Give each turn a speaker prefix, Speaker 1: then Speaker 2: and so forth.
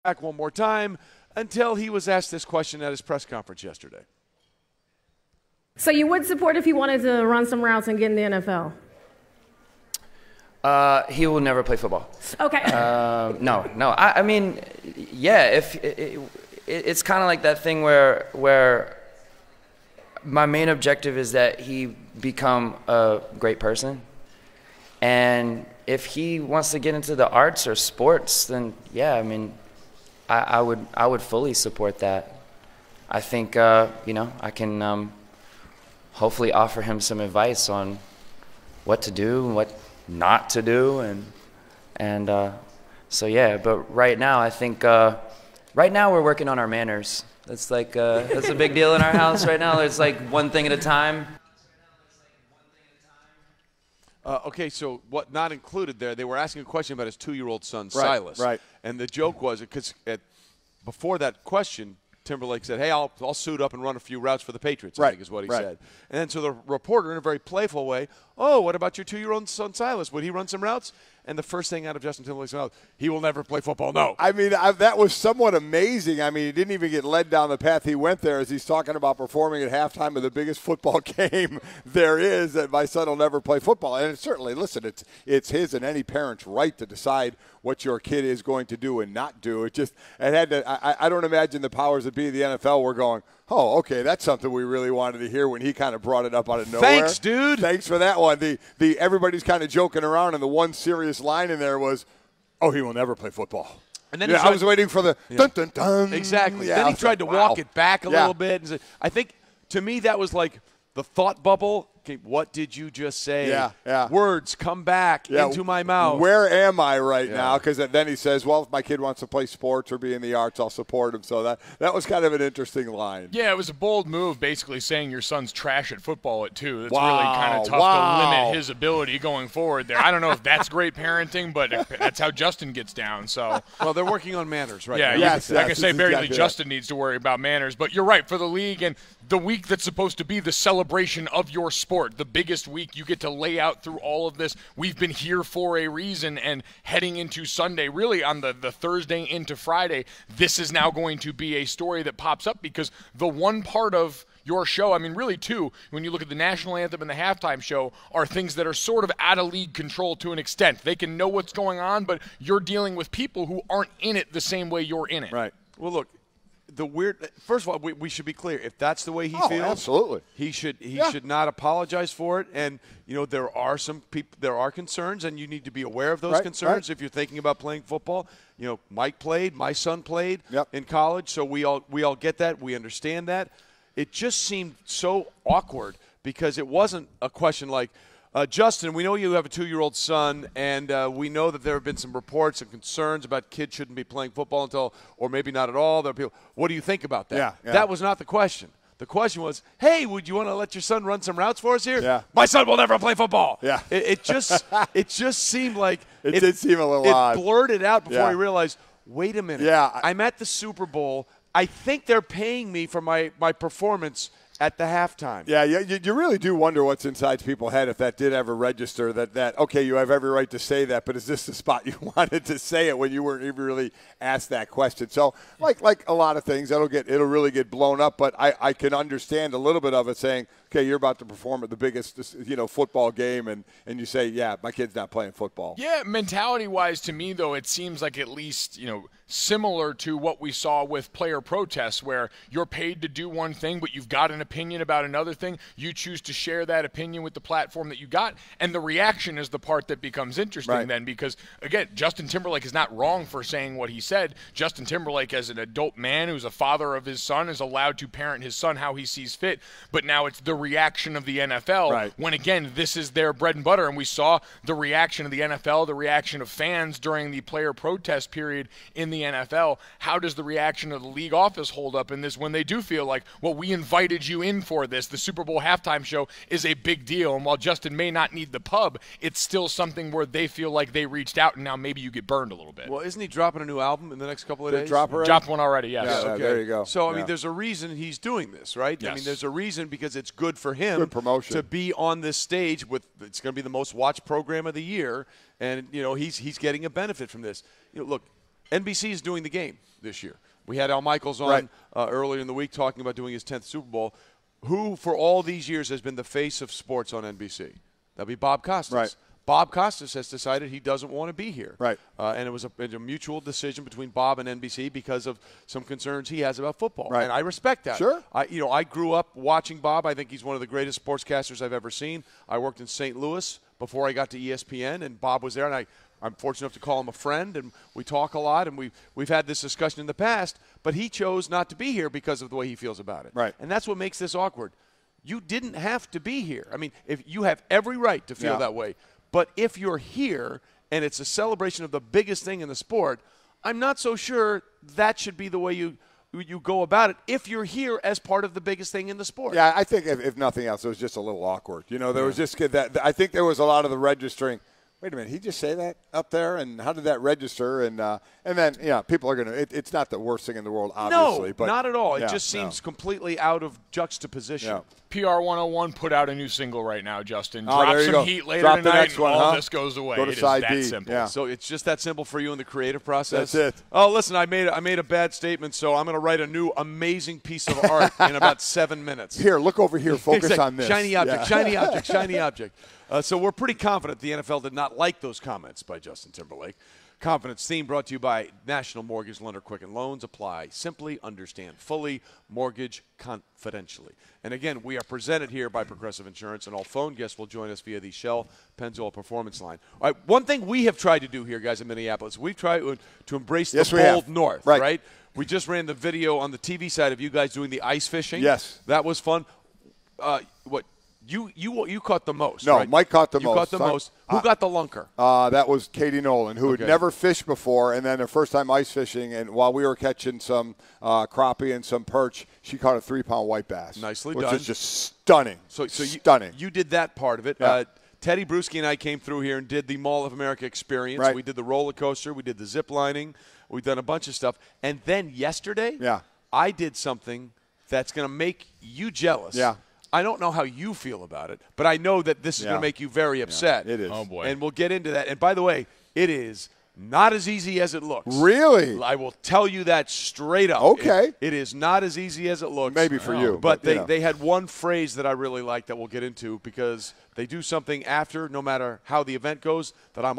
Speaker 1: back one more time until he was asked this question at his press conference yesterday.
Speaker 2: So you would support if he wanted to run some routes and get in the NFL?
Speaker 3: He will never play football.
Speaker 2: Okay.
Speaker 3: No. I mean, yeah. If it's kind of like that thing where my main objective is that he become a great person, and if he wants to get into the arts or sports, then yeah. I mean, I would fully support that. I think I can hopefully offer him some advice on what to do and what not to do, and so yeah. But right now, I think right now we're working on our manners. That's that's a big deal in our house right now. It's like one thing at a time.
Speaker 1: Okay, so what not included there? They were asking a question about his 2-year-old son Silas,
Speaker 4: right?
Speaker 1: And the joke was because before that question, Timberlake said, "Hey, I'll suit up and run a few routes for the Patriots." I think is what he said. And then so the reporter, in a very playful way, "Oh, what about your 2-year-old son Silas? Would he run some routes?" And the first thing out of Justin Timberlake's mouth, "He will never play football." No.
Speaker 4: I mean, that was somewhat amazing. I mean, he didn't even get led down the path he went there as he's talking about performing at halftime of the biggest football game there is, that my son will never play football. And certainly, listen, it's his and any parent's right to decide what your kid is going to do and not do. I don't imagine the powers that be of the NFL were going, "Oh, okay, that's something we really wanted to hear," when he kind of brought it up out of nowhere.
Speaker 1: Thanks, dude.
Speaker 4: Thanks for that one. The everybody's kind of joking around, and the one serious line in there was, "Oh, he will never play football."
Speaker 1: And then
Speaker 4: I was waiting for the dun dun dun.
Speaker 1: Exactly.
Speaker 4: Yeah,
Speaker 1: then he tried to walk it back a little bit. And I think to me that was like the thought bubble. Okay, what did you just say?
Speaker 4: Yeah.
Speaker 1: Words come back into my mouth.
Speaker 4: Where am I right now? Because then he says, "Well, if my kid wants to play sports or be in the arts, I'll support him." So that was kind of an interesting line.
Speaker 5: Yeah, it was a bold move, basically saying your son's trash at football at 2. That's really kind of tough to limit his ability going forward there. I don't know if that's great parenting, but that's how Justin gets down. So,
Speaker 1: well, they're working on manners right
Speaker 5: now.
Speaker 1: Yeah,
Speaker 5: like I say, barely Justin needs to worry about manners. But you're right, for the league and the week that's supposed to be the celebration of your sport, the biggest week, you get to lay out through all of this. We've been here for a reason, and heading into Sunday, really on the Thursday into Friday, this is now going to be a story that pops up because the one part of your show, I mean, really two, when you look at the national anthem and the halftime show, are things that are sort of out of league control to an extent. They can know what's going on, but you're dealing with people who aren't in it the same way you're in it.
Speaker 1: Right. Well, look, first of all, we should be clear. If that's the way he feels,
Speaker 4: absolutely,
Speaker 1: he should not apologize for it. And there are some people, there are concerns, and you need to be aware of those concerns if you're thinking about playing football. Mike played, my son played in college, so we all get that, we understand that. It just seemed so awkward because it wasn't a question like, Justin, we know you have a 2-year-old son, and we know that there have been some reports and concerns about kids shouldn't be playing football until, or maybe not at all. There are people, what do you think about that?
Speaker 4: Yeah.
Speaker 1: That was not the question. The question was, hey, would you want to let your son run some routes for us here?
Speaker 4: Yeah.
Speaker 1: My son will never play football.
Speaker 4: Yeah.
Speaker 1: It just seemed like
Speaker 4: it did seem a little odd.
Speaker 1: It blurted out before he realized, wait a minute.
Speaker 4: Yeah.
Speaker 1: I'm at the Super Bowl. I think they're paying me for my performance at the halftime.
Speaker 4: Yeah, you really do wonder what's inside people's head if that did ever register, that okay, you have every right to say that, but is this the spot you wanted to say it when you weren't even really asked that question? So like a lot of things, it'll really get blown up, but I can understand a little bit of it saying, okay, you're about to perform at the biggest football game, and you say, yeah, my kid's not playing football.
Speaker 5: Yeah, mentality-wise, to me, though, it seems like at least, similar to what we saw with player protests, where you're paid to do one thing, but you've got an opinion about another thing. You choose to share that opinion with the platform that you got, and the reaction is the part that becomes interesting then, because, again, Justin Timberlake is not wrong for saying what he said. Justin Timberlake, as an adult man who's a father of his son, is allowed to parent his son how he sees fit, but now it's the reaction of the NFL when, again, this is their bread and butter, and we saw the reaction of the NFL, the reaction of fans during the player protest period in the NFL. How does the reaction of the league office hold up in this when they do feel like, well, we invited you in for this. The Super Bowl halftime show is a big deal, and while Justin may not need the pub, it's still something where they feel like they reached out, and now maybe you get burned a little bit.
Speaker 1: Well, isn't he dropping a new album in the next couple of days?
Speaker 4: Dropped
Speaker 5: one already, yes.
Speaker 4: Yeah,
Speaker 1: okay.
Speaker 4: There you go.
Speaker 1: So, I mean, there's a reason he's doing this, right?
Speaker 5: Yes.
Speaker 1: I mean, there's a reason because it's good for him
Speaker 4: Good promotion.
Speaker 1: to be on this stage with it's going to be the most watched program of the year, and he's getting a benefit from this. Look, NBC is doing the game this year. We had Al Michaels on earlier in the week talking about doing his 10th Super Bowl. Who, for all these years, has been the face of sports on NBC? That'd be Bob Costas.
Speaker 4: Right.
Speaker 1: Bob Costas has decided he doesn't want to be here.
Speaker 4: Right.
Speaker 1: And it was a mutual decision between Bob and NBC because of some concerns he has about football.
Speaker 4: Right.
Speaker 1: And I respect that.
Speaker 4: Sure.
Speaker 1: I grew up watching Bob. I think he's one of the greatest sportscasters I've ever seen. I worked in St. Louis before I got to ESPN, and Bob was there, and I'm fortunate enough to call him a friend, and we talk a lot, and we've had this discussion in the past, but he chose not to be here because of the way he feels about it.
Speaker 4: Right.
Speaker 1: And that's what makes this awkward. You didn't have to be here. I mean, if you have every right to feel that way, but if you're here and it's a celebration of the biggest thing in the sport, I'm not so sure that should be the way you go about it if you're here as part of the biggest thing in the sport.
Speaker 4: Yeah, I think if nothing else, it was just a little awkward. There was just that. I think there was a lot of the registering. Wait a minute, he just say that up there, and how did that register? And then people are gonna. It's not the worst thing in the world, obviously.
Speaker 1: No,
Speaker 4: but
Speaker 1: not at all. It just seems completely out of juxtaposition.
Speaker 4: Yeah.
Speaker 5: PR 101 put out a new single right now, Justin.
Speaker 4: Oh,
Speaker 5: Drop
Speaker 4: there you
Speaker 5: some
Speaker 4: go.
Speaker 5: heat later
Speaker 4: Drop the
Speaker 5: tonight,
Speaker 4: next
Speaker 5: and
Speaker 4: one,
Speaker 5: all
Speaker 4: huh?
Speaker 5: this goes away.
Speaker 4: Go to
Speaker 5: It is
Speaker 4: side
Speaker 5: that
Speaker 4: B.
Speaker 5: simple.
Speaker 4: Yeah.
Speaker 1: So it's just that simple for you in the creative process.
Speaker 4: That's it.
Speaker 1: Oh, listen, I made a bad statement, so I'm going to write a new amazing piece of art in about 7 minutes.
Speaker 4: Here, look over here. Focus
Speaker 1: Exactly.
Speaker 4: on this.
Speaker 1: Shiny object,
Speaker 4: Yeah.
Speaker 1: shiny object, shiny object. So we're pretty confident the NFL did not like those comments by Justin Timberlake. Confidence theme brought to you by National Mortgage Lender Quicken Loans. Apply simply, understand fully, mortgage confidentially. And again, we are presented here by Progressive Insurance, and all phone guests will join us via the Shell Pennzoil Performance Line. All right, one thing we have tried to do here, guys, in Minneapolis, we've tried to embrace the bold north, right? We just ran the video on the TV side of you guys doing the ice fishing.
Speaker 4: Yes.
Speaker 1: That was fun. You caught the most.
Speaker 4: No,
Speaker 1: right?
Speaker 4: Mike caught the most.
Speaker 1: You caught the most. Who got the lunker?
Speaker 4: That was Katie Nolan, who had never fished before, and then her first time ice fishing. And while we were catching some crappie and some perch, she caught a 3-pound white bass.
Speaker 1: Nicely
Speaker 4: which
Speaker 1: done.
Speaker 4: is just stunning.
Speaker 1: So
Speaker 4: stunning.
Speaker 1: You did that part of it.
Speaker 4: Yeah.
Speaker 1: Teddy Bruschi and I came through here and did the Mall of America experience.
Speaker 4: Right.
Speaker 1: We did the roller coaster. We did the zip lining. We've done a bunch of stuff. And then yesterday, I did something that's going to make you jealous.
Speaker 4: Yeah.
Speaker 1: I don't know how you feel about it, but I know that this is going to make you very upset.
Speaker 4: It is.
Speaker 5: Oh, boy.
Speaker 1: And we'll get into that. And by the way, it is not as easy as it looks.
Speaker 4: Really?
Speaker 1: I will tell you that straight up.
Speaker 4: Okay.
Speaker 1: It is not as easy as it looks.
Speaker 4: Maybe for you.
Speaker 1: But they had one phrase that I really like that we'll get into because they do something after, no matter how the event goes, that I'm